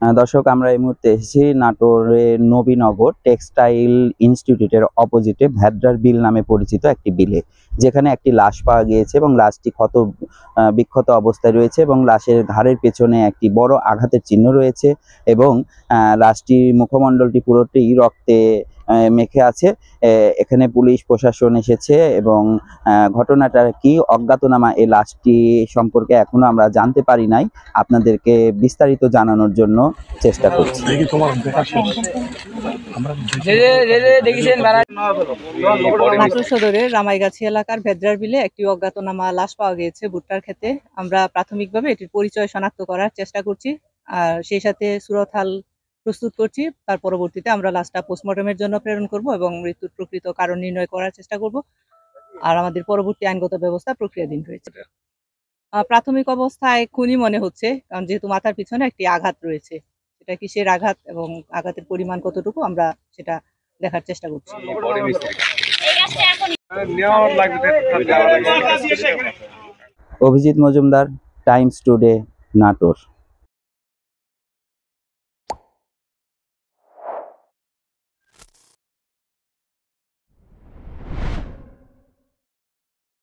দর্শক, আমরা এই মুহূর্তে এসেছি নাটোরের নবীনগর টেক্সটাইল ইনস্টিটিউটের অপোজিটে ভ্যাদ্রার বিল নামে পরিচিত একটি বিলে, যেখানে একটি লাশ পাওয়া গিয়েছে এবং লাশটি ক্ষত বিক্ষত অবস্থায় রয়েছে এবং লাশের ঘাড়ের পেছনে একটি বড় আঘাতের চিহ্ন রয়েছে এবং লাশটির মুখমণ্ডলটি পুরোটি রক্তে মেখে আছে। এখানে পুলিশ প্রশাসন এসেছে এবং ঘটনাটা কি অজ্ঞাতনামা এই লাশটি সম্পর্কে এখনো আমরা জানতে পারি নাই। আপনাদেরকে বিস্তারিত জানানোর জন্য চেষ্টা করছি। নাটোর সদরের রামাইগাছি এলাকার ভেদ্রার বিলে একটি অজ্ঞাতনামা লাশ পাওয়া গিয়েছে ভুট্টার ক্ষেতে। আমরা প্রাথমিকভাবে এটির পরিচয় শনাক্ত করার চেষ্টা করছি, আর সেই সাথে সুরতহাল প্রস্তুত করছি। তার পরবর্তীতে আমরা লাশটা পোস্টমর্টমের জন্য প্রেরণ করব এবং মৃত্যুর প্রকৃত কারণ নির্ণয় করার চেষ্টা করব, আর আমাদের পরবর্তী আইনগত ব্যবস্থা প্রক্রিয়াধীন রয়েছে। প্রাথমিক অবস্থায় খুনি মনে হচ্ছে, কারণ যেহেতু মাথার পিছনে একটি আঘাত রয়েছে। সেটা কিসের আঘাত এবং আঘাতের পরিমাণ কতটুকু আমরা সেটা দেখার চেষ্টা করছি। Abhijit Majumdar, Times today, Natore.